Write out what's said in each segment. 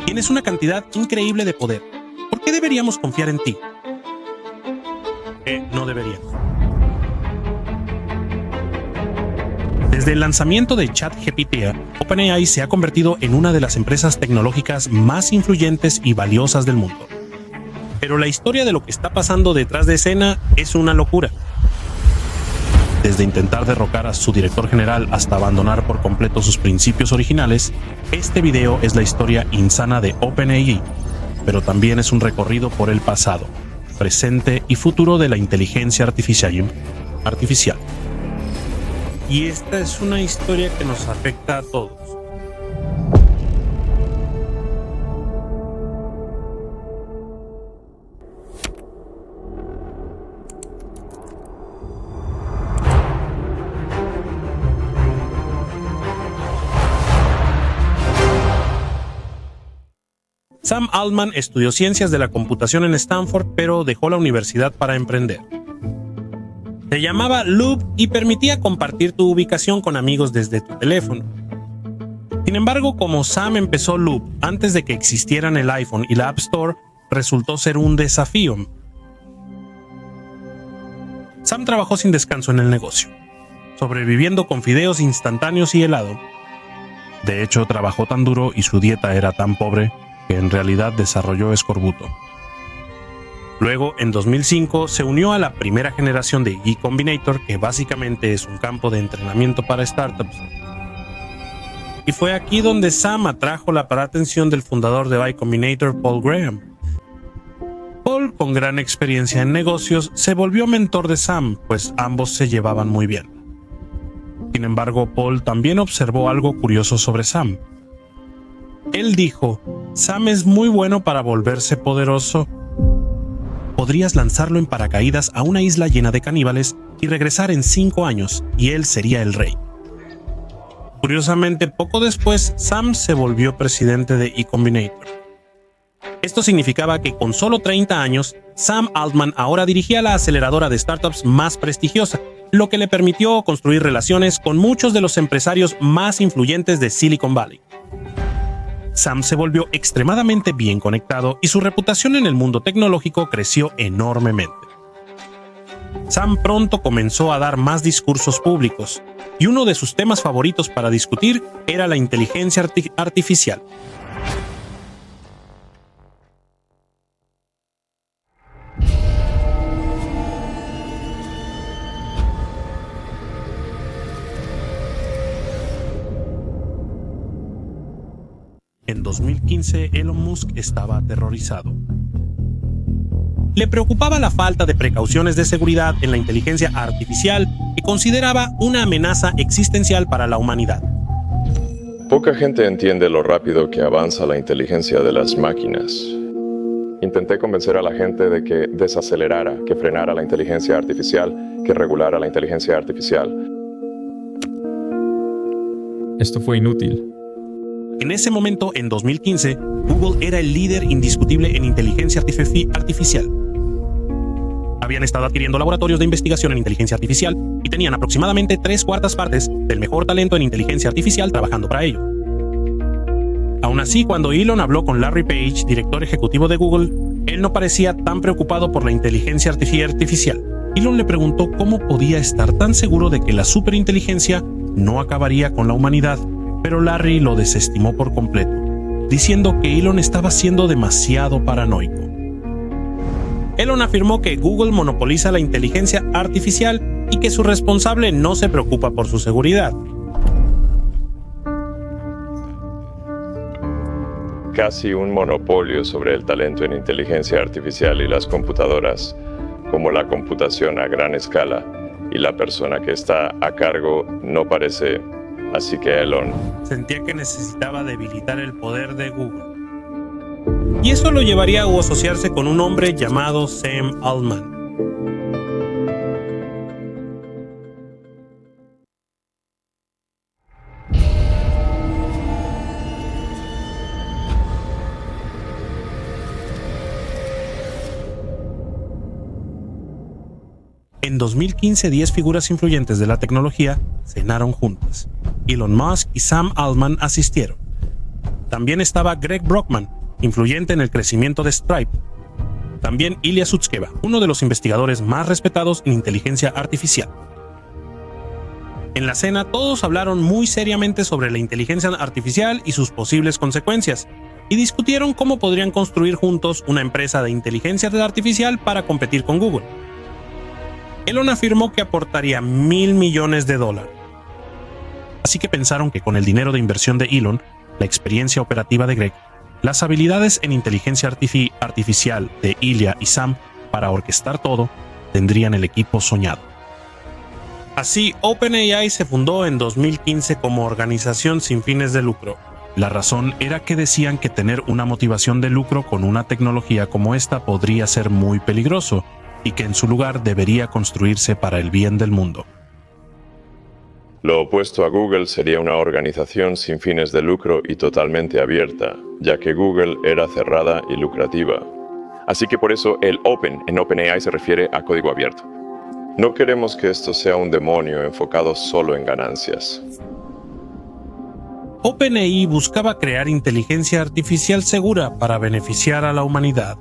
Tienes una cantidad increíble de poder. ¿Por qué deberíamos confiar en ti? No deberíamos. Desde el lanzamiento de ChatGPT, OpenAI se ha convertido en una de las empresas tecnológicas más influyentes y valiosas del mundo. Pero la historia de lo que está pasando detrás de escena es una locura. Desde intentar derrocar a su director general hasta abandonar por completo sus principios originales, este video es la historia insana de OpenAI, pero también es un recorrido por el pasado, presente y futuro de la inteligencia artificial. Y esta es una historia que nos afecta a todos. Sam Altman estudió ciencias de la computación en Stanford, pero dejó la universidad para emprender. Se llamaba Loop y permitía compartir tu ubicación con amigos desde tu teléfono. Sin embargo, como Sam empezó Loop antes de que existieran el iPhone y la App Store, resultó ser un desafío. Sam trabajó sin descanso en el negocio, sobreviviendo con fideos instantáneos y helado. De hecho, trabajó tan duro y su dieta era tan pobre que en realidad desarrolló escorbuto. Luego, en 2005, se unió a la primera generación de Y Combinator, que básicamente es un campo de entrenamiento para startups. Y fue aquí donde Sam atrajo la atención del fundador de Y Combinator, Paul Graham. Paul, con gran experiencia en negocios, se volvió mentor de Sam, pues ambos se llevaban muy bien. Sin embargo, Paul también observó algo curioso sobre Sam. Él dijo: Sam es muy bueno para volverse poderoso. Podrías lanzarlo en paracaídas a una isla llena de caníbales y regresar en 5 años, y él sería el rey. Curiosamente, poco después, Sam se volvió presidente de Y Combinator. Esto significaba que con solo 30 años, Sam Altman ahora dirigía la aceleradora de startups más prestigiosa, lo que le permitió construir relaciones con muchos de los empresarios más influyentes de Silicon Valley. Sam se volvió extremadamente bien conectado y su reputación en el mundo tecnológico creció enormemente. Sam pronto comenzó a dar más discursos públicos, y uno de sus temas favoritos para discutir era la inteligencia artificial. En 2015, Elon Musk estaba aterrorizado. Le preocupaba la falta de precauciones de seguridad en la inteligencia artificial que consideraba una amenaza existencial para la humanidad. Poca gente entiende lo rápido que avanza la inteligencia de las máquinas. Intenté convencer a la gente de que desacelerara, que frenara la inteligencia artificial, que regulara la inteligencia artificial. Esto fue inútil. En ese momento, en 2015, Google era el líder indiscutible en inteligencia artificial. Habían estado adquiriendo laboratorios de investigación en inteligencia artificial y tenían aproximadamente 3/4 partes del mejor talento en inteligencia artificial trabajando para ello. Aún así, cuando Elon habló con Larry Page, director ejecutivo de Google, él no parecía tan preocupado por la inteligencia artificial. Elon le preguntó cómo podía estar tan seguro de que la superinteligencia no acabaría con la humanidad, pero Larry lo desestimó por completo, diciendo que Elon estaba siendo demasiado paranoico. Elon afirmó que Google monopoliza la inteligencia artificial y que su responsable no se preocupa por su seguridad. Casi un monopolio sobre el talento en inteligencia artificial y las computadoras, como la computación a gran escala, y la persona que está a cargo no parece. Así que Elon sentía que necesitaba debilitar el poder de Google. Y eso lo llevaría a asociarse con un hombre llamado Sam Altman. En 2015, 10 figuras influyentes de la tecnología cenaron juntas. Elon Musk y Sam Altman asistieron. También estaba Greg Brockman, influyente en el crecimiento de Stripe. También Ilya Sutskever, uno de los investigadores más respetados en inteligencia artificial. En la cena todos hablaron muy seriamente sobre la inteligencia artificial y sus posibles consecuencias, y discutieron cómo podrían construir juntos una empresa de inteligencia artificial para competir con Google. Elon afirmó que aportaría $1.000 millones. Así que pensaron que con el dinero de inversión de Elon, la experiencia operativa de Greg, las habilidades en inteligencia artificial de Ilya y Sam para orquestar todo, tendrían el equipo soñado. Así, OpenAI se fundó en 2015 como organización sin fines de lucro. La razón era que decían que tener una motivación de lucro con una tecnología como esta podría ser muy peligroso y que en su lugar debería construirse para el bien del mundo. Lo opuesto a Google sería una organización sin fines de lucro y totalmente abierta, ya que Google era cerrada y lucrativa. Así que por eso el Open en OpenAI se refiere a código abierto. No queremos que esto sea un demonio enfocado solo en ganancias. OpenAI buscaba crear inteligencia artificial segura para beneficiar a la humanidad.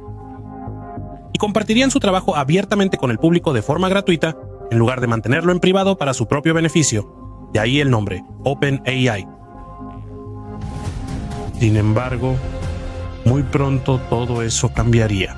Y compartirían su trabajo abiertamente con el público de forma gratuita, en lugar de mantenerlo en privado para su propio beneficio. De ahí el nombre, OpenAI. Sin embargo, muy pronto todo eso cambiaría.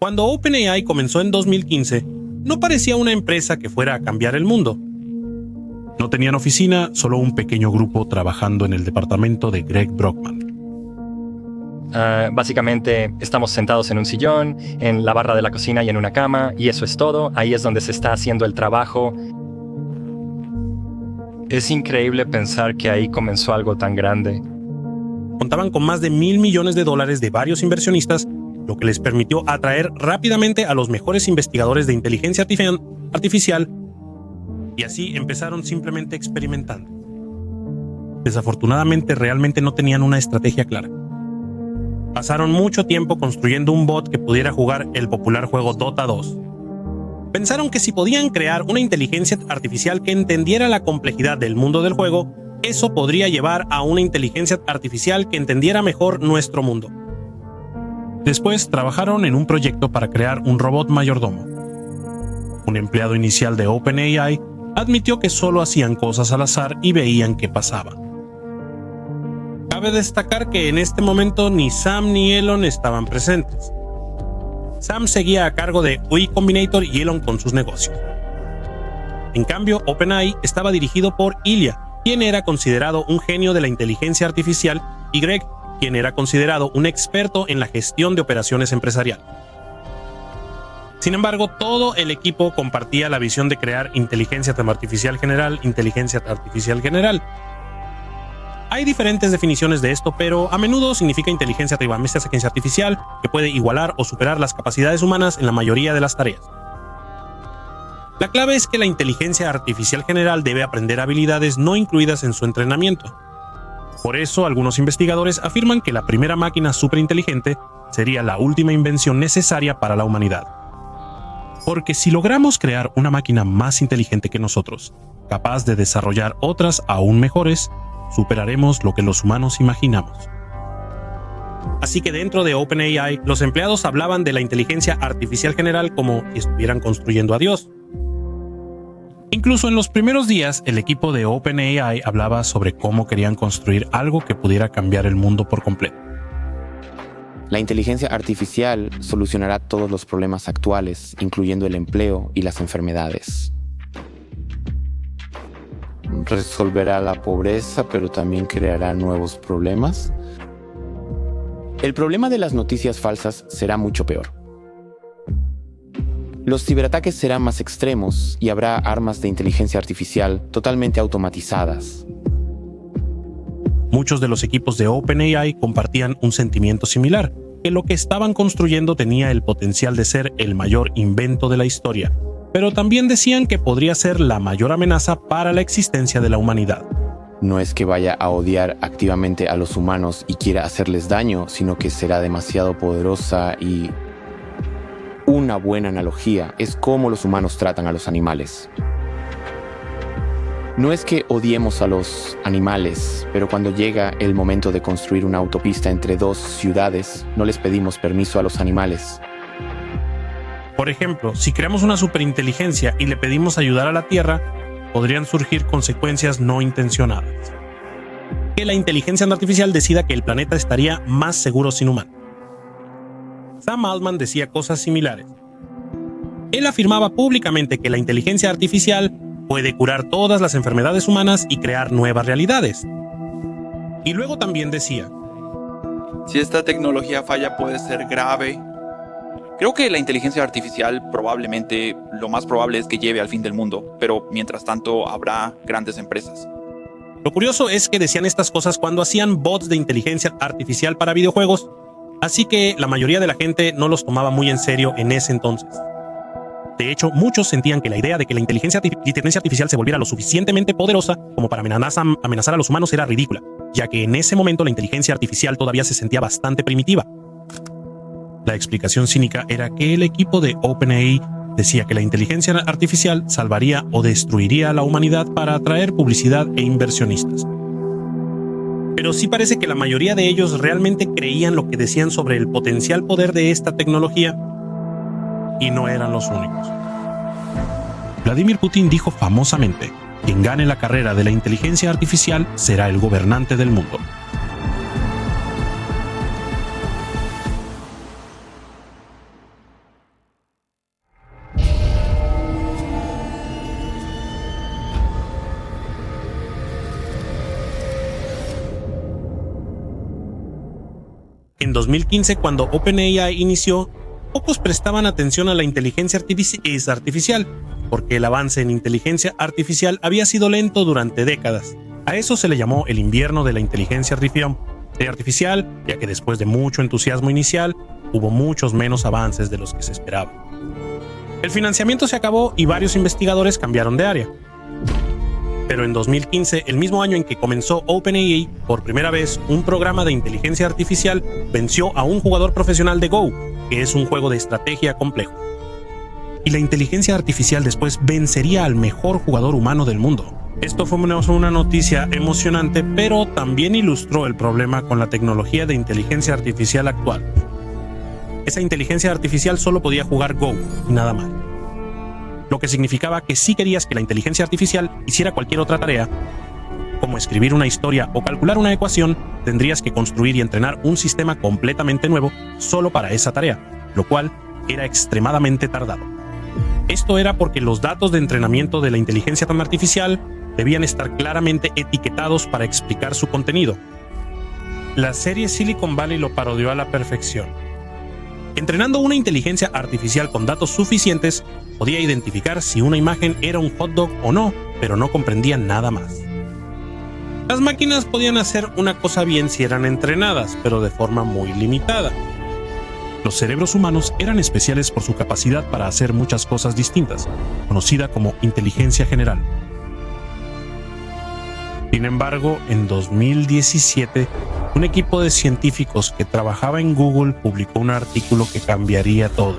Cuando OpenAI comenzó en 2015, no parecía una empresa que fuera a cambiar el mundo. No tenían oficina, solo un pequeño grupo trabajando en el departamento de Greg Brockman. Básicamente estamos sentados en un sillón, en la barra de la cocina y en una cama, y eso es todo. Ahí es donde se está haciendo el trabajo. Es increíble pensar que ahí comenzó algo tan grande. Contaban con más de $1.000 millones de varios inversionistas, lo que les permitió atraer rápidamente a los mejores investigadores de inteligencia artificial, y así empezaron simplemente experimentando. Desafortunadamente, realmente no tenían una estrategia clara. Pasaron mucho tiempo construyendo un bot que pudiera jugar el popular juego Dota 2. Pensaron que si podían crear una inteligencia artificial que entendiera la complejidad del mundo del juego, eso podría llevar a una inteligencia artificial que entendiera mejor nuestro mundo. Después trabajaron en un proyecto para crear un robot mayordomo. Un empleado inicial de OpenAI admitió que solo hacían cosas al azar y veían qué pasaba. Cabe destacar que en este momento ni Sam ni Elon estaban presentes. Sam seguía a cargo de Y Combinator y Elon con sus negocios. En cambio, OpenAI estaba dirigido por Ilya, quien era considerado un genio de la inteligencia artificial, y Greg, quien era considerado un experto en la gestión de operaciones empresariales. Sin embargo, todo el equipo compartía la visión de crear inteligencia artificial general. Hay diferentes definiciones de esto, pero a menudo significa inteligencia artificial que puede igualar o superar las capacidades humanas en la mayoría de las tareas. La clave es que la inteligencia artificial general debe aprender habilidades no incluidas en su entrenamiento. Por eso, algunos investigadores afirman que la primera máquina superinteligente sería la última invención necesaria para la humanidad. Porque si logramos crear una máquina más inteligente que nosotros, capaz de desarrollar otras aún mejores, superaremos lo que los humanos imaginamos. Así que dentro de OpenAI, los empleados hablaban de la inteligencia artificial general como si estuvieran construyendo a Dios. Incluso en los primeros días, el equipo de OpenAI hablaba sobre cómo querían construir algo que pudiera cambiar el mundo por completo. La inteligencia artificial solucionará todos los problemas actuales, incluyendo el empleo y las enfermedades. Resolverá la pobreza, pero también creará nuevos problemas. El problema de las noticias falsas será mucho peor. Los ciberataques serán más extremos y habrá armas de inteligencia artificial totalmente automatizadas. Muchos de los equipos de OpenAI compartían un sentimiento similar, que lo que estaban construyendo tenía el potencial de ser el mayor invento de la historia, pero también decían que podría ser la mayor amenaza para la existencia de la humanidad. no es que vaya a odiar activamente a los humanos y quiera hacerles daño, sino que será demasiado poderosa y una buena analogía es cómo los humanos tratan a los animales. No es que odiemos a los animales, pero cuando llega el momento de construir una autopista entre dos ciudades, no les pedimos permiso a los animales. Por ejemplo, si creamos una superinteligencia y le pedimos ayudar a la Tierra, podrían surgir consecuencias no intencionadas. Que la inteligencia artificial decida que el planeta estaría más seguro sin humanos. Sam Altman decía cosas similares. Él afirmaba públicamente que la inteligencia artificial puede curar todas las enfermedades humanas y crear nuevas realidades. Y luego también decía: si esta tecnología falla puede ser grave. Creo que la inteligencia artificial probablemente lo más probable es que lleve al fin del mundo, pero mientras tanto habrá grandes empresas. Lo curioso es que decían estas cosas cuando hacían bots de inteligencia artificial para videojuegos, así que la mayoría de la gente no los tomaba muy en serio en ese entonces. De hecho, muchos sentían que la idea de que la inteligencia artificial se volviera lo suficientemente poderosa como para amenazar a los humanos era ridícula, ya que en ese momento la inteligencia artificial todavía se sentía bastante primitiva. La explicación cínica era que el equipo de OpenAI decía que la inteligencia artificial salvaría o destruiría a la humanidad para atraer publicidad e inversionistas. Pero sí parece que la mayoría de ellos realmente creían lo que decían sobre el potencial poder de esta tecnología, y no eran los únicos. Vladimir Putin dijo famosamente: quien gane la carrera de la inteligencia artificial será el gobernante del mundo. En 2015, cuando OpenAI inició, pocos prestaban atención a la inteligencia artificial, porque el avance en inteligencia artificial había sido lento durante décadas. A eso se le llamó el invierno de la inteligencia artificial, ya que después de mucho entusiasmo inicial, hubo muchos menos avances de los que se esperaba. El financiamiento se acabó y varios investigadores cambiaron de área. Pero en 2015, el mismo año en que comenzó OpenAI, por primera vez un programa de inteligencia artificial venció a un jugador profesional de Go, que es un juego de estrategia complejo. Y la inteligencia artificial después vencería al mejor jugador humano del mundo. Esto fue una noticia emocionante, pero también ilustró el problema con la tecnología de inteligencia artificial actual. Esa inteligencia artificial solo podía jugar Go y nada más. Lo que significaba que si querías que la inteligencia artificial hiciera cualquier otra tarea, como escribir una historia o calcular una ecuación, tendrías que construir y entrenar un sistema completamente nuevo solo para esa tarea, lo cual era extremadamente tardado. Esto era porque los datos de entrenamiento de la inteligencia artificial debían estar claramente etiquetados para explicar su contenido. La serie Silicon Valley lo parodió a la perfección. Entrenando una inteligencia artificial con datos suficientes, podía identificar si una imagen era un hot dog o no, pero no comprendía nada más. Las máquinas podían hacer una cosa bien si eran entrenadas, pero de forma muy limitada. Los cerebros humanos eran especiales por su capacidad para hacer muchas cosas distintas, conocida como inteligencia general. Sin embargo, en 2017, un equipo de científicos que trabajaba en Google publicó un artículo que cambiaría todo.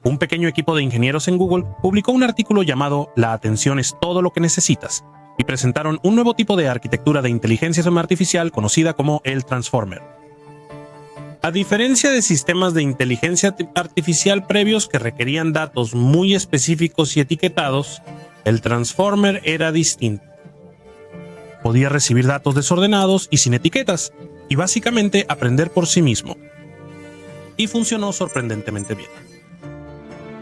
Un pequeño equipo de ingenieros en Google publicó un artículo llamado "La atención es todo lo que necesitas", y presentaron un nuevo tipo de arquitectura de inteligencia artificial conocida como el Transformer. A diferencia de sistemas de inteligencia artificial previos que requerían datos muy específicos y etiquetados, el Transformer era distinto. Podía recibir datos desordenados y sin etiquetas, y básicamente aprender por sí mismo. Y funcionó sorprendentemente bien.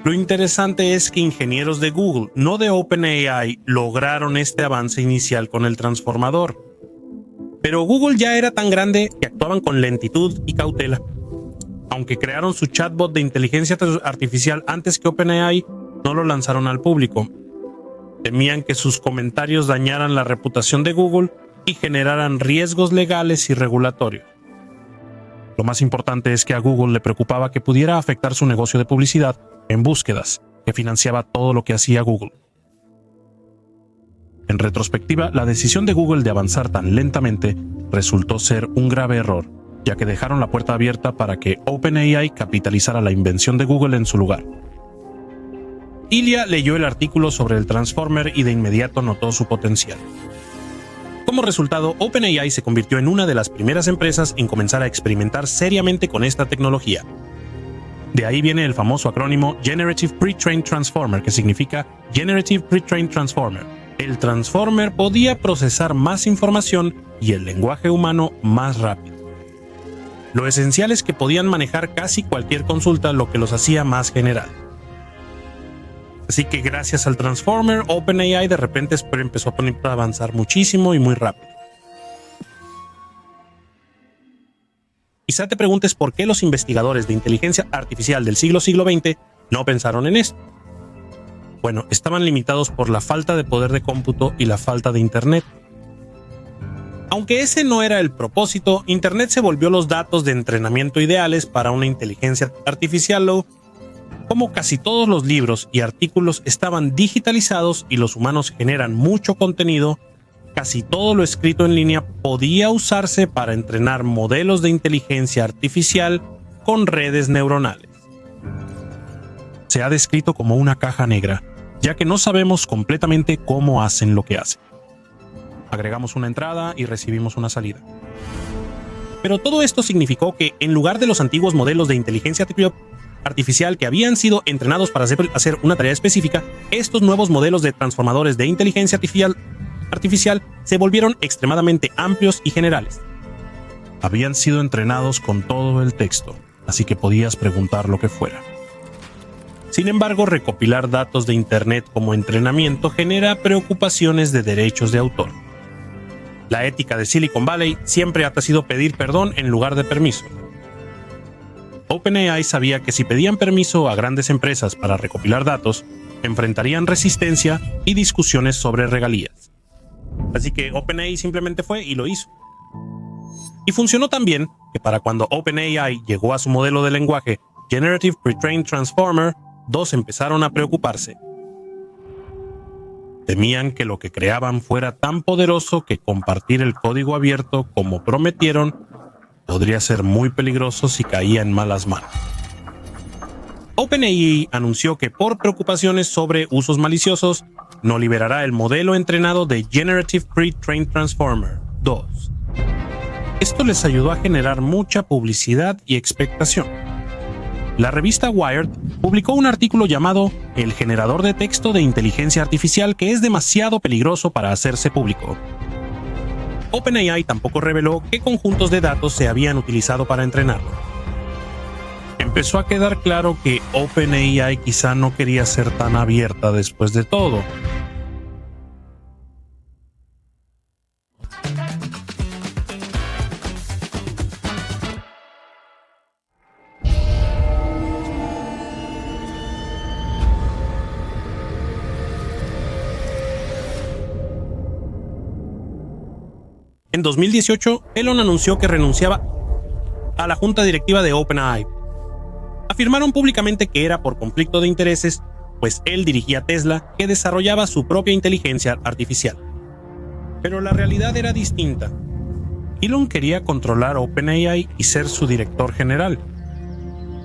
Lo interesante es que ingenieros de Google, no de OpenAI, lograron este avance inicial con el transformador. Pero Google ya era tan grande que actuaban con lentitud y cautela. Aunque crearon su chatbot de inteligencia artificial antes que OpenAI, no lo lanzaron al público. Temían que sus comentarios dañaran la reputación de Google y generaran riesgos legales y regulatorios. Lo más importante es que a Google le preocupaba que pudiera afectar su negocio de publicidad en búsquedas, que financiaba todo lo que hacía Google. En retrospectiva, la decisión de Google de avanzar tan lentamente resultó ser un grave error, ya que dejaron la puerta abierta para que OpenAI capitalizara la invención de Google en su lugar. Ilya leyó el artículo sobre el Transformer y de inmediato notó su potencial. Como resultado, OpenAI se convirtió en una de las primeras empresas en comenzar a experimentar seriamente con esta tecnología. De ahí viene el famoso acrónimo Generative Pre-trained Transformer, que significa Generative Pre-trained Transformer. El Transformer podía procesar más información y el lenguaje humano más rápido. Lo esencial es que podían manejar casi cualquier consulta, lo que los hacía más general. Así que gracias al Transformer, OpenAI de repente empezó a avanzar muchísimo y muy rápido. Quizá te preguntes por qué los investigadores de inteligencia artificial del siglo XX no pensaron en esto. Bueno, estaban limitados por la falta de poder de cómputo y la falta de Internet. Aunque ese no era el propósito, Internet se volvió los datos de entrenamiento ideales para una inteligencia artificial. Como casi todos los libros y artículos estaban digitalizados y los humanos generan mucho contenido, casi todo lo escrito en línea podía usarse para entrenar modelos de inteligencia artificial con redes neuronales. Se ha descrito como una caja negra, ya que no sabemos completamente cómo hacen lo que hacen. Agregamos una entrada y recibimos una salida. Pero todo esto significó que, en lugar de los antiguos modelos de inteligencia artificial que habían sido entrenados para hacer una tarea específica, estos nuevos modelos de transformadores de inteligencia artificial se volvieron extremadamente amplios y generales. Habían sido entrenados con todo el texto, así que podías preguntar lo que fuera. Sin embargo, recopilar datos de Internet como entrenamiento genera preocupaciones de derechos de autor. La ética de Silicon Valley siempre ha sido pedir perdón en lugar de permiso. OpenAI sabía que si pedían permiso a grandes empresas para recopilar datos, enfrentarían resistencia y discusiones sobre regalías. Así que OpenAI simplemente fue y lo hizo. Y funcionó tan bien que para cuando OpenAI llegó a su modelo de lenguaje Generative Pre-trained Transformer, dos empezaron a preocuparse. Temían que lo que creaban fuera tan poderoso que compartir el código abierto como prometieron podría ser muy peligroso si caía en malas manos. OpenAI anunció que por preocupaciones sobre usos maliciosos, no liberará el modelo entrenado de Generative Pre-trained Transformer 2. Esto les ayudó a generar mucha publicidad y expectación. La revista Wired publicó un artículo llamado El generador de texto de inteligencia artificial que es demasiado peligroso para hacerse público. OpenAI tampoco reveló qué conjuntos de datos se habían utilizado para entrenarlo. Empezó a quedar claro que OpenAI quizá no quería ser tan abierta después de todo. En 2018, Elon anunció que renunciaba a la junta directiva de OpenAI. Afirmaron públicamente que era por conflicto de intereses, pues él dirigía Tesla, que desarrollaba su propia inteligencia artificial. Pero la realidad era distinta. Elon quería controlar OpenAI y ser su director general.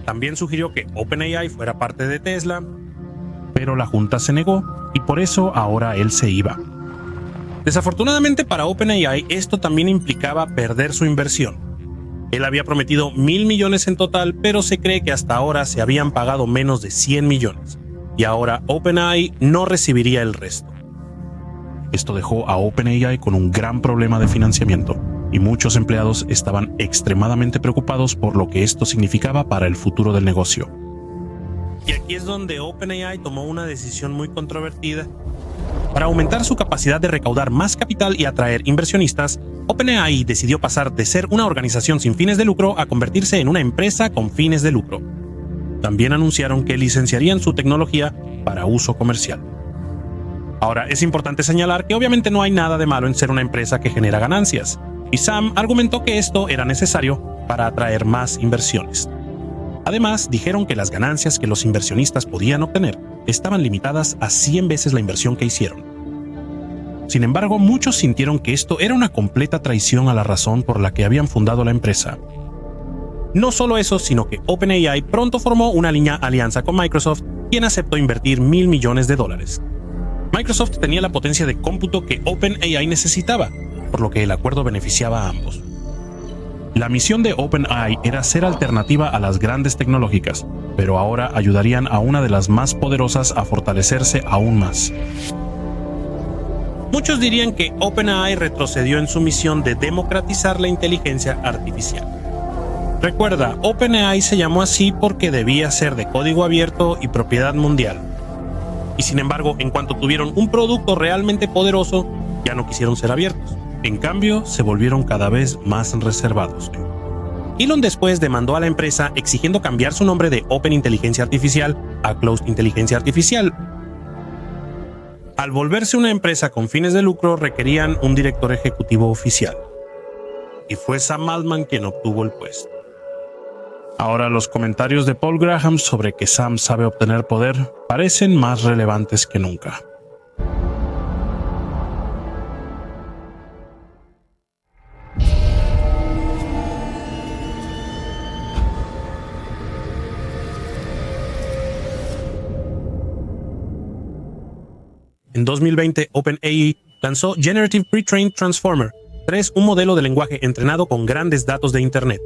También sugirió que OpenAI fuera parte de Tesla, pero la junta se negó y por eso ahora él se iba. Desafortunadamente para OpenAI, esto también implicaba perder su inversión. Él había prometido $1,000 millones en total, pero se cree que hasta ahora se habían pagado menos de 100 millones, y ahora OpenAI no recibiría el resto. Esto dejó a OpenAI con un gran problema de financiamiento, y muchos empleados estaban extremadamente preocupados por lo que esto significaba para el futuro del negocio. Y aquí es donde OpenAI tomó una decisión muy controvertida. Para aumentar su capacidad de recaudar más capital y atraer inversionistas, OpenAI decidió pasar de ser una organización sin fines de lucro a convertirse en una empresa con fines de lucro. También anunciaron que licenciarían su tecnología para uso comercial. Ahora, es importante señalar que obviamente no hay nada de malo en ser una empresa que genera ganancias, y Sam argumentó que esto era necesario para atraer más inversiones. Además, dijeron que las ganancias que los inversionistas podían obtener estaban limitadas a 100 veces la inversión que hicieron. Sin embargo, muchos sintieron que esto era una completa traición a la razón por la que habían fundado la empresa. No solo eso, sino que OpenAI pronto formó una línea alianza con Microsoft, quien aceptó invertir $1.000 millones. Microsoft tenía la potencia de cómputo que OpenAI necesitaba, por lo que el acuerdo beneficiaba a ambos. La misión de OpenAI era ser alternativa a las grandes tecnológicas, pero ahora ayudarían a una de las más poderosas a fortalecerse aún más. Muchos dirían que OpenAI retrocedió en su misión de democratizar la inteligencia artificial. Recuerda, OpenAI se llamó así porque debía ser de código abierto y propiedad mundial. Y sin embargo, en cuanto tuvieron un producto realmente poderoso, ya no quisieron ser abiertos. En cambio, se volvieron cada vez más reservados. Elon después demandó a la empresa exigiendo cambiar su nombre de Open Inteligencia Artificial a Closed Inteligencia Artificial. Al volverse una empresa con fines de lucro, requerían un director ejecutivo oficial. Y fue Sam Altman quien obtuvo el puesto. Ahora los comentarios de Paul Graham sobre que Sam sabe obtener poder parecen más relevantes que nunca. En 2020, OpenAI lanzó Generative Pre-trained Transformer 3, un modelo de lenguaje entrenado con grandes datos de Internet.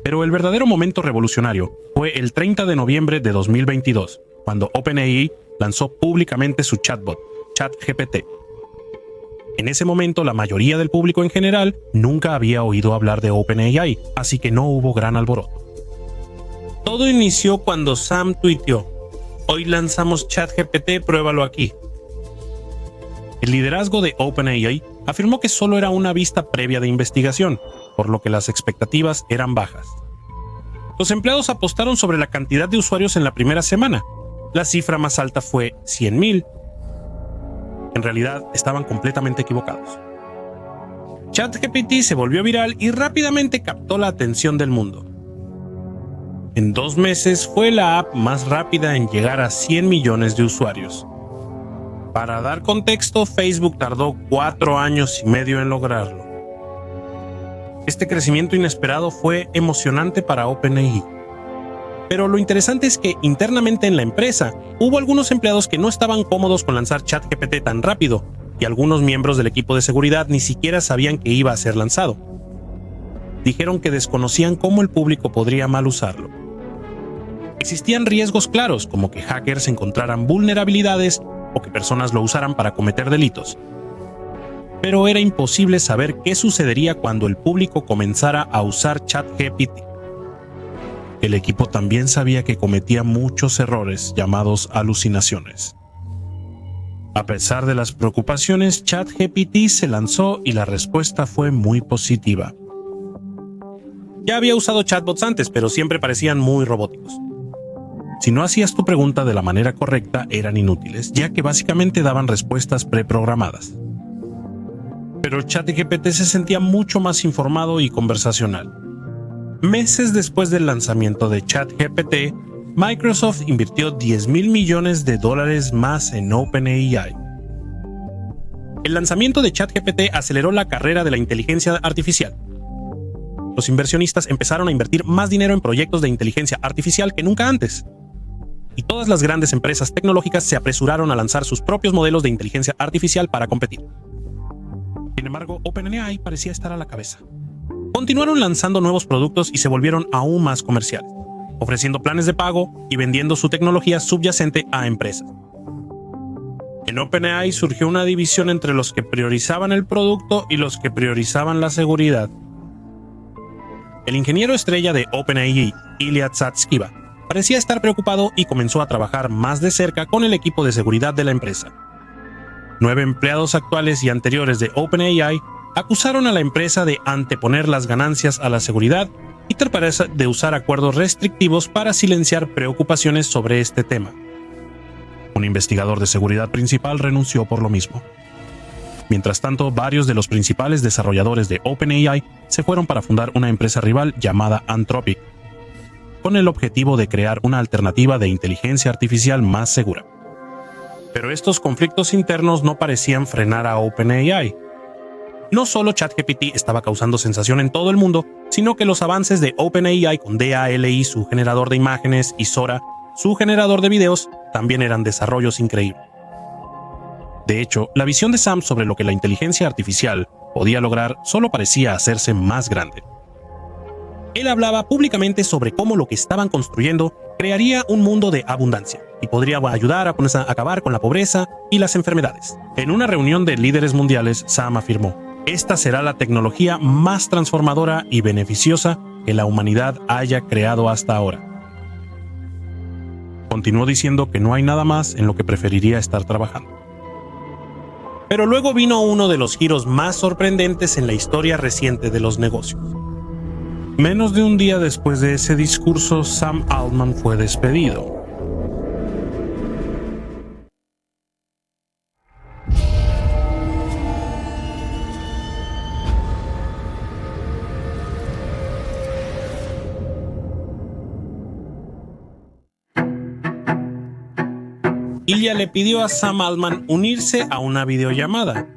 Pero el verdadero momento revolucionario fue el 30 de noviembre de 2022, cuando OpenAI lanzó públicamente su chatbot, ChatGPT. En ese momento, la mayoría del público en general nunca había oído hablar de OpenAI, así que no hubo gran alboroto. Todo inició cuando Sam tuiteó: "Hoy lanzamos ChatGPT, pruébalo aquí". El liderazgo de OpenAI afirmó que solo era una vista previa de investigación, por lo que las expectativas eran bajas. Los empleados apostaron sobre la cantidad de usuarios en la primera semana. La cifra más alta fue 100,000. En realidad, estaban completamente equivocados. ChatGPT se volvió viral y rápidamente captó la atención del mundo. En 2 meses fue la app más rápida en llegar a 100 millones de usuarios. Para dar contexto, Facebook tardó 4 años y medio en lograrlo. Este crecimiento inesperado fue emocionante para OpenAI. Pero lo interesante es que internamente en la empresa hubo algunos empleados que no estaban cómodos con lanzar ChatGPT tan rápido, y algunos miembros del equipo de seguridad ni siquiera sabían que iba a ser lanzado. Dijeron que desconocían cómo el público podría mal usarlo. Existían riesgos claros, como que hackers encontraran vulnerabilidades o que personas lo usaran para cometer delitos. Pero era imposible saber qué sucedería cuando el público comenzara a usar ChatGPT. El equipo también sabía que cometía muchos errores llamados alucinaciones. A pesar de las preocupaciones, ChatGPT se lanzó y la respuesta fue muy positiva. Ya había usado chatbots antes, pero siempre parecían muy robóticos. Si no hacías tu pregunta de la manera correcta, eran inútiles, ya que básicamente daban respuestas preprogramadas. Pero ChatGPT se sentía mucho más informado y conversacional. Meses después del lanzamiento de ChatGPT, Microsoft invirtió $10,000 millones más en OpenAI. El lanzamiento de ChatGPT aceleró la carrera de la inteligencia artificial. Los inversionistas empezaron a invertir más dinero en proyectos de inteligencia artificial que nunca antes. Y todas las grandes empresas tecnológicas se apresuraron a lanzar sus propios modelos de inteligencia artificial para competir. Sin embargo, OpenAI parecía estar a la cabeza. Continuaron lanzando nuevos productos y se volvieron aún más comerciales, ofreciendo planes de pago y vendiendo su tecnología subyacente a empresas. En OpenAI surgió una división entre los que priorizaban el producto y los que priorizaban la seguridad. El ingeniero estrella de OpenAI, Ilya Sutskever, parecía estar preocupado y comenzó a trabajar más de cerca con el equipo de seguridad de la empresa. 9 empleados actuales y anteriores de OpenAI acusaron a la empresa de anteponer las ganancias a la seguridad y tratar de usar acuerdos restrictivos para silenciar preocupaciones sobre este tema. Un investigador de seguridad principal renunció por lo mismo. Mientras tanto, varios de los principales desarrolladores de OpenAI se fueron para fundar una empresa rival llamada Anthropic, con el objetivo de crear una alternativa de inteligencia artificial más segura. Pero estos conflictos internos no parecían frenar a OpenAI. No solo ChatGPT estaba causando sensación en todo el mundo, sino que los avances de OpenAI con DALL-E, su generador de imágenes, y Sora, su generador de videos, también eran desarrollos increíbles. De hecho, la visión de Sam sobre lo que la inteligencia artificial podía lograr solo parecía hacerse más grande. Él hablaba públicamente sobre cómo lo que estaban construyendo crearía un mundo de abundancia y podría ayudar a acabar con la pobreza y las enfermedades. En una reunión de líderes mundiales, Sam afirmó: "Esta será la tecnología más transformadora y beneficiosa que la humanidad haya creado hasta ahora". Continuó diciendo que no hay nada más en lo que preferiría estar trabajando. Pero luego vino uno de los giros más sorprendentes en la historia reciente de los negocios. Menos de un día después de ese discurso, Sam Altman fue despedido. Ilya le pidió a Sam Altman unirse a una videollamada.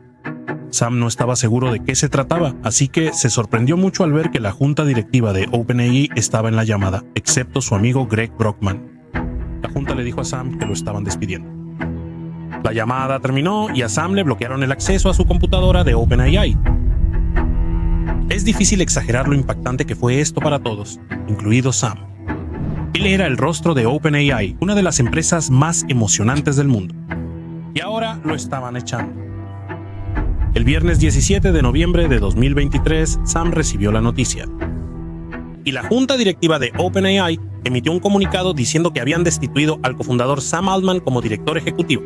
Sam no estaba seguro de qué se trataba, así que se sorprendió mucho al ver que la junta directiva de OpenAI estaba en la llamada, excepto su amigo Greg Brockman. La junta le dijo a Sam que lo estaban despidiendo. La llamada terminó y a Sam le bloquearon el acceso a su computadora de OpenAI. Es difícil exagerar lo impactante que fue esto para todos, incluido Sam. Él era el rostro de OpenAI, una de las empresas más emocionantes del mundo. Y ahora lo estaban echando. El viernes 17 de noviembre de 2023, Sam recibió la noticia. Y la junta directiva de OpenAI emitió un comunicado diciendo que habían destituido al cofundador Sam Altman como director ejecutivo.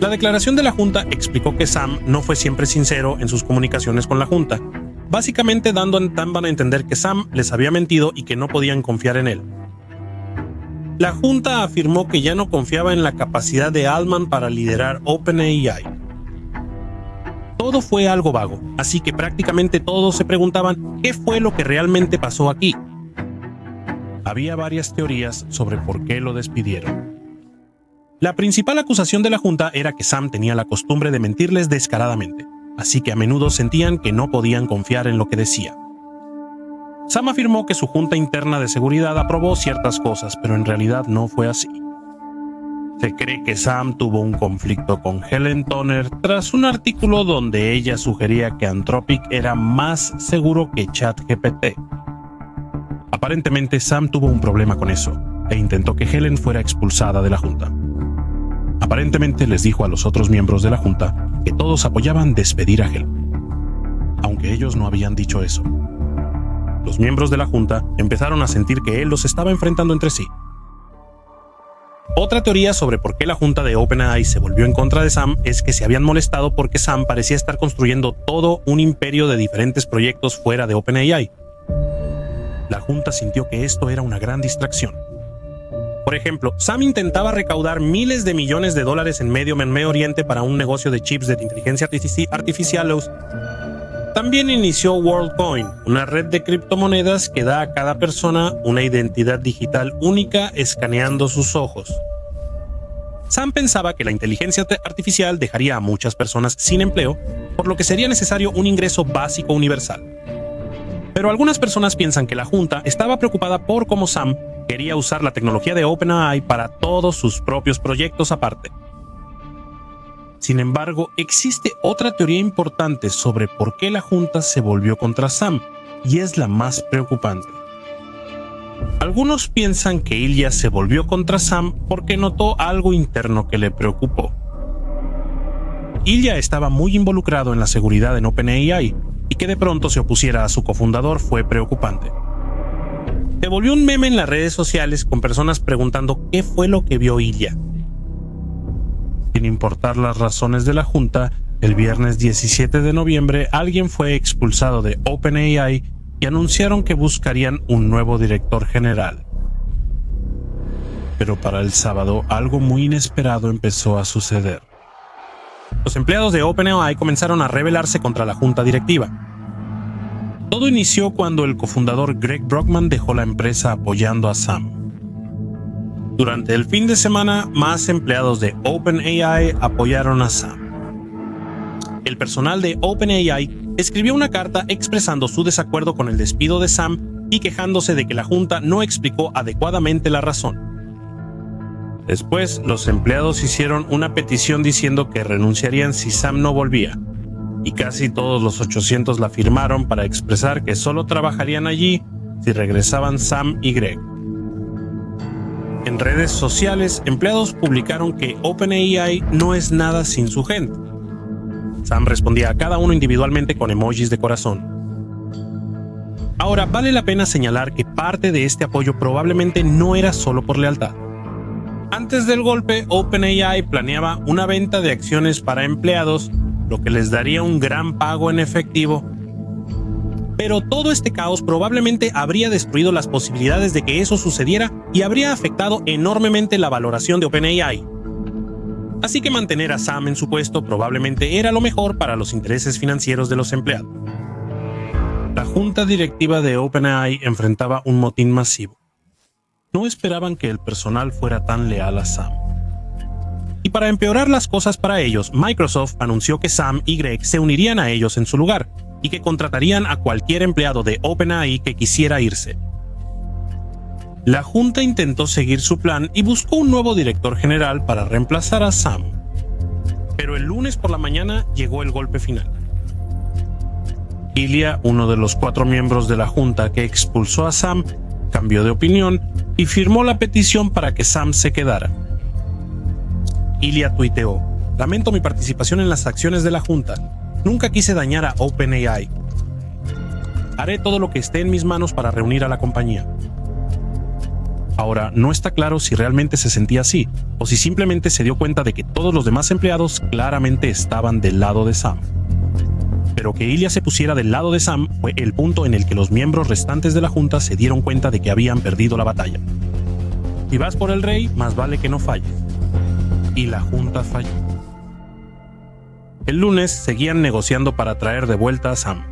La declaración de la junta explicó que Sam no fue siempre sincero en sus comunicaciones con la junta, básicamente dando a entender que Sam les había mentido y que no podían confiar en él. La junta afirmó que ya no confiaba en la capacidad de Altman para liderar OpenAI. Todo fue algo vago, así que prácticamente todos se preguntaban qué fue lo que realmente pasó aquí. Había varias teorías sobre por qué lo despidieron. La principal acusación de la junta era que Sam tenía la costumbre de mentirles descaradamente, así que a menudo sentían que no podían confiar en lo que decía. Sam afirmó que su junta interna de seguridad aprobó ciertas cosas, pero en realidad no fue así. Se cree que Sam tuvo un conflicto con Helen Toner tras un artículo donde ella sugería que Anthropic era más seguro que ChatGPT. Aparentemente Sam tuvo un problema con eso e intentó que Helen fuera expulsada de la junta. Aparentemente les dijo a los otros miembros de la junta que todos apoyaban despedir a Helen, aunque ellos no habían dicho eso. Los miembros de la junta empezaron a sentir que él los estaba enfrentando entre sí. Otra teoría sobre por qué la junta de OpenAI se volvió en contra de Sam es que se habían molestado porque Sam parecía estar construyendo todo un imperio de diferentes proyectos fuera de OpenAI. La junta sintió que esto era una gran distracción. Por ejemplo, Sam intentaba recaudar miles de millones de dólares en Medio Oriente para un negocio de chips de inteligencia artificial. También inició WorldCoin, una red de criptomonedas que da a cada persona una identidad digital única escaneando sus ojos. Sam pensaba que la inteligencia artificial dejaría a muchas personas sin empleo, por lo que sería necesario un ingreso básico universal. Pero algunas personas piensan que la junta estaba preocupada por cómo Sam quería usar la tecnología de OpenAI para todos sus propios proyectos aparte. Sin embargo, existe otra teoría importante sobre por qué la junta se volvió contra Sam, y es la más preocupante. Algunos piensan que Ilya se volvió contra Sam porque notó algo interno que le preocupó. Ilya estaba muy involucrado en la seguridad en OpenAI, y que de pronto se opusiera a su cofundador fue preocupante. Se volvió un meme en las redes sociales con personas preguntando qué fue lo que vio Ilya. Sin importar las razones de la junta, el viernes 17 de noviembre alguien fue expulsado de OpenAI y anunciaron que buscarían un nuevo director general. Pero para el sábado, algo muy inesperado empezó a suceder. Los empleados de OpenAI comenzaron a rebelarse contra la junta directiva. Todo inició cuando el cofundador Greg Brockman dejó la empresa apoyando a Sam. Durante el fin de semana, más empleados de OpenAI apoyaron a Sam. El personal de OpenAI escribió una carta expresando su desacuerdo con el despido de Sam y quejándose de que la junta no explicó adecuadamente la razón. Después, los empleados hicieron una petición diciendo que renunciarían si Sam no volvía, y casi todos los 800 la firmaron para expresar que solo trabajarían allí si regresaban Sam y Greg. En redes sociales, empleados publicaron que OpenAI no es nada sin su gente. Sam respondía a cada uno individualmente con emojis de corazón. Ahora, vale la pena señalar que parte de este apoyo probablemente no era solo por lealtad. Antes del golpe, OpenAI planeaba una venta de acciones para empleados, lo que les daría un gran pago en efectivo. Pero todo este caos probablemente habría destruido las posibilidades de que eso sucediera y habría afectado enormemente la valoración de OpenAI. Así que mantener a Sam en su puesto probablemente era lo mejor para los intereses financieros de los empleados. La junta directiva de OpenAI enfrentaba un motín masivo. No esperaban que el personal fuera tan leal a Sam. Y para empeorar las cosas para ellos, Microsoft anunció que Sam y Greg se unirían a ellos en su lugar y que contratarían a cualquier empleado de OpenAI que quisiera irse. La junta intentó seguir su plan y buscó un nuevo director general para reemplazar a Sam. Pero el lunes por la mañana llegó el golpe final. Ilya, uno de los 4 miembros de la junta que expulsó a Sam, cambió de opinión y firmó la petición para que Sam se quedara. Ilya tuiteó: "Lamento mi participación en las acciones de la junta. Nunca quise dañar a OpenAI. Haré todo lo que esté en mis manos para reunir a la compañía". Ahora, no está claro si realmente se sentía así, o si simplemente se dio cuenta de que todos los demás empleados claramente estaban del lado de Sam. Pero que Ilya se pusiera del lado de Sam fue el punto en el que los miembros restantes de la junta se dieron cuenta de que habían perdido la batalla. Si vas por el rey, más vale que no falles. Y la junta falló. El lunes seguían negociando para traer de vuelta a Sam.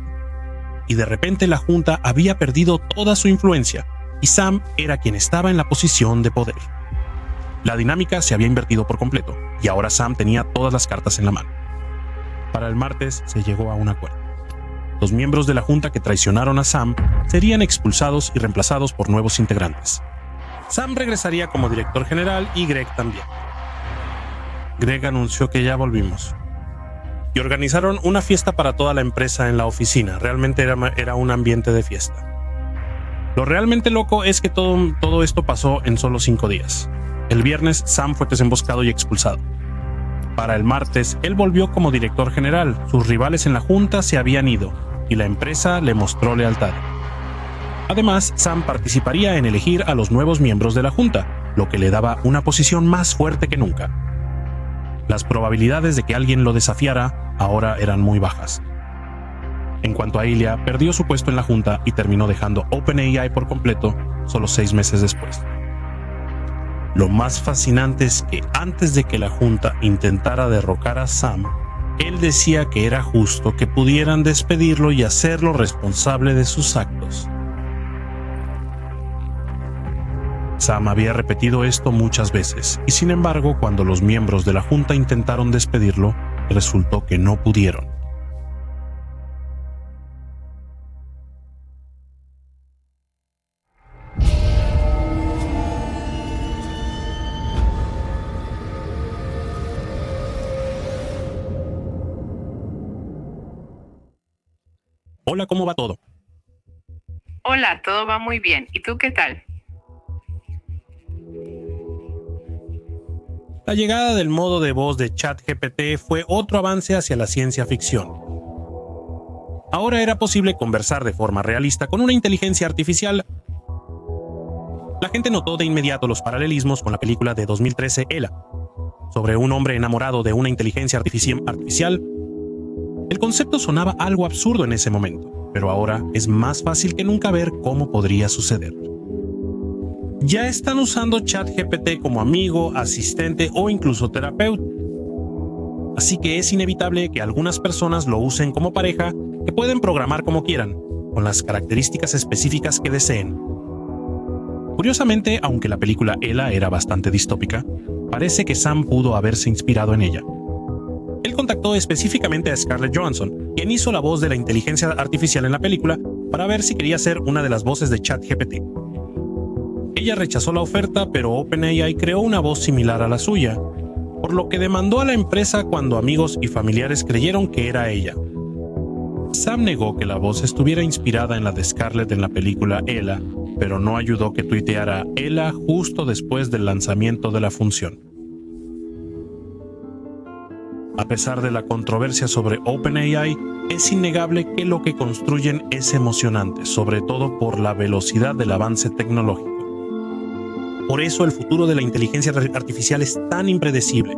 Y de repente la junta había perdido toda su influencia, y Sam era quien estaba en la posición de poder. La dinámica se había invertido por completo, y ahora Sam tenía todas las cartas en la mano. Para el martes se llegó a un acuerdo. Los miembros de la junta que traicionaron a Sam serían expulsados y reemplazados por nuevos integrantes. Sam regresaría como director general y Greg también. Greg anunció que ya volvimos. Y organizaron una fiesta para toda la empresa en la oficina. Realmente era un ambiente de fiesta. Lo realmente loco es que todo esto pasó en solo 5 días. El viernes Sam fue desemboscado y expulsado. Para el martes, él volvió como director general. Sus rivales en la junta se habían ido y la empresa le mostró lealtad. Además, Sam participaría en elegir a los nuevos miembros de la junta, lo que le daba una posición más fuerte que nunca. Las probabilidades de que alguien lo desafiara ahora eran muy bajas. En cuanto a Ilya, perdió su puesto en la junta y terminó dejando OpenAI por completo solo 6 meses después. Lo más fascinante es que antes de que la junta intentara derrocar a Sam, él decía que era justo que pudieran despedirlo y hacerlo responsable de sus actos. Sam había repetido esto muchas veces, y sin embargo, cuando los miembros de la junta intentaron despedirlo, resultó que no pudieron. Hola, ¿cómo va todo? Hola, todo va muy bien. ¿Y tú qué tal? La llegada del modo de voz de ChatGPT fue otro avance hacia la ciencia ficción. Ahora era posible conversar de forma realista con una inteligencia artificial. La gente notó de inmediato los paralelismos con la película de 2013 Ella, sobre un hombre enamorado de una inteligencia artificial. El concepto sonaba algo absurdo en ese momento, pero ahora es más fácil que nunca ver cómo podría suceder. ya están usando ChatGPT como amigo, asistente o incluso terapeuta. Así que es inevitable que algunas personas lo usen como pareja, que pueden programar como quieran, con las características específicas que deseen. Curiosamente, aunque la película Ela era bastante distópica, parece que Sam pudo haberse inspirado en ella. Él contactó específicamente a Scarlett Johansson, quien hizo la voz de la inteligencia artificial en la película, para ver si quería ser una de las voces de ChatGPT. Ella rechazó la oferta, pero OpenAI creó una voz similar a la suya, por lo que demandó a la empresa cuando amigos y familiares creyeron que era ella. Sam negó que la voz estuviera inspirada en la de Scarlett en la película Ela, pero no ayudó que tuiteara Ela justo después del lanzamiento de la función. A pesar de la controversia sobre OpenAI, es innegable que lo que construyen es emocionante, sobre todo por la velocidad del avance tecnológico. Por eso el futuro de la inteligencia artificial es tan impredecible.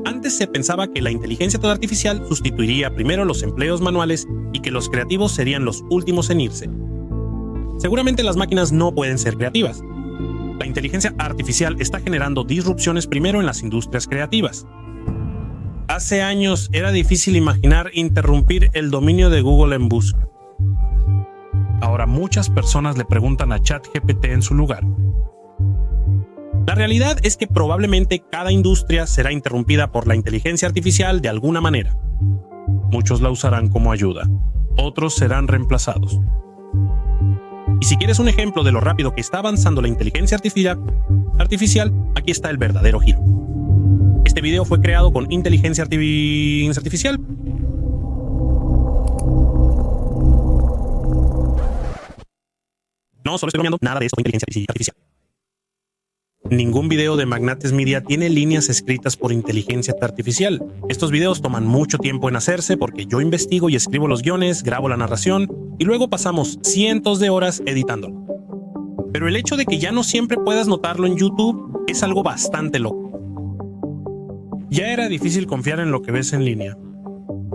Antes se pensaba que la inteligencia artificial sustituiría primero los empleos manuales y que los creativos serían los últimos en irse. Seguramente las máquinas no pueden ser creativas. La inteligencia artificial está generando disrupciones primero en las industrias creativas. Hace años era difícil imaginar interrumpir el dominio de Google en busca. Ahora muchas personas le preguntan a ChatGPT en su lugar. La realidad es que probablemente cada industria será interrumpida por la inteligencia artificial de alguna manera. Muchos la usarán como ayuda, otros serán reemplazados. Y si quieres un ejemplo de lo rápido que está avanzando la inteligencia artificial, aquí está el verdadero giro. Este video fue creado con inteligencia artificial. No, solo estoy bromeando, nada de esto fue inteligencia artificial. Ningún video de Magnates Media tiene líneas escritas por inteligencia artificial. Estos videos toman mucho tiempo en hacerse porque yo investigo y escribo los guiones, grabo la narración y luego pasamos cientos de horas editándolo. Pero el hecho de que ya no siempre puedas notarlo en YouTube es algo bastante loco. Ya era difícil confiar en lo que ves en línea.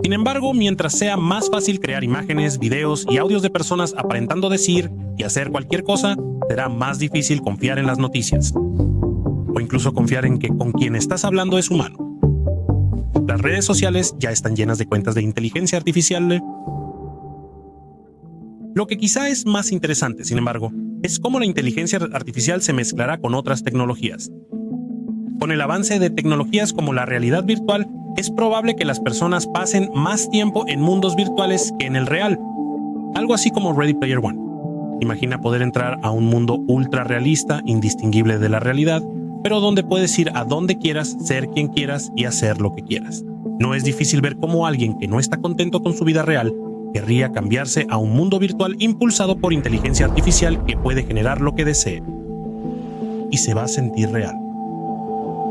Sin embargo, mientras sea más fácil crear imágenes, videos y audios de personas aparentando decir y hacer cualquier cosa, será más difícil confiar en las noticias. O incluso confiar en que con quien estás hablando es humano. Las redes sociales ya están llenas de cuentas de inteligencia artificial. Lo que quizá es más interesante, sin embargo, es cómo la inteligencia artificial se mezclará con otras tecnologías. Con el avance de tecnologías como la realidad virtual, es probable que las personas pasen más tiempo en mundos virtuales que en el real. Algo así como Ready Player One. Imagina poder entrar a un mundo ultra realista, indistinguible de la realidad, pero donde puedes ir a donde quieras, ser quien quieras y hacer lo que quieras. No es difícil ver cómo alguien que no está contento con su vida real querría cambiarse a un mundo virtual impulsado por inteligencia artificial que puede generar lo que desee. Y se va a sentir real.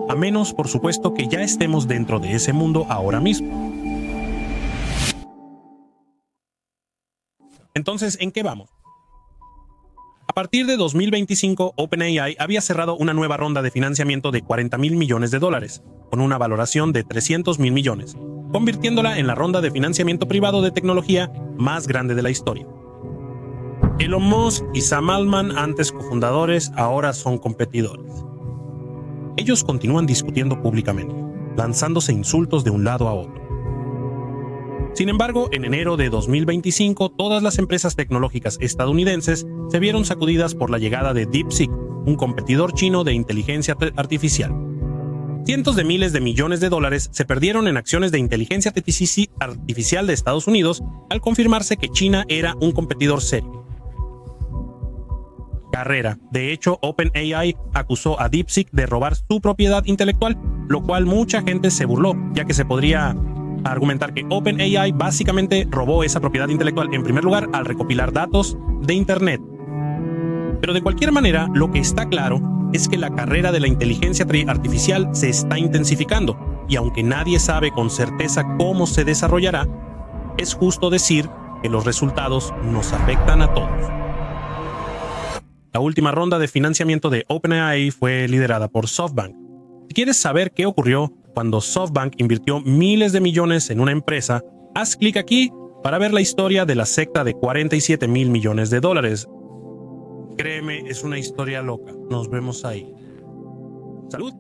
A menos, por supuesto, que ya estemos dentro de ese mundo ahora mismo. Entonces, ¿en qué vamos? A partir de 2025, OpenAI había cerrado una nueva ronda de financiamiento de $40,000 millones, con una valoración de $300,000 millones, convirtiéndola en la ronda de financiamiento privado de tecnología más grande de la historia. Elon Musk y Sam Altman, antes cofundadores, ahora son competidores. Ellos continúan discutiendo públicamente, lanzándose insultos de un lado a otro. Sin embargo, en enero de 2025, todas las empresas tecnológicas estadounidenses se vieron sacudidas por la llegada de DeepSeek, un competidor chino de inteligencia artificial. Cientos de miles de millones de dólares se perdieron en acciones de inteligencia artificial de Estados Unidos al confirmarse que China era un competidor serio. Carrera. De hecho, OpenAI acusó a DeepSeek de robar su propiedad intelectual, lo cual mucha gente se burló, ya que se podría argumentar que OpenAI básicamente robó esa propiedad intelectual en primer lugar al recopilar datos de Internet. Pero de cualquier manera, lo que está claro es que la carrera de la inteligencia artificial se está intensificando, y aunque nadie sabe con certeza cómo se desarrollará, es justo decir que los resultados nos afectan a todos. La última ronda de financiamiento de OpenAI fue liderada por SoftBank. Si quieres saber qué ocurrió cuando SoftBank invirtió miles de millones en una empresa, haz clic aquí para ver la historia de la secta de $47,000 millones. Créeme, es una historia loca. Nos vemos ahí. ¡Salud!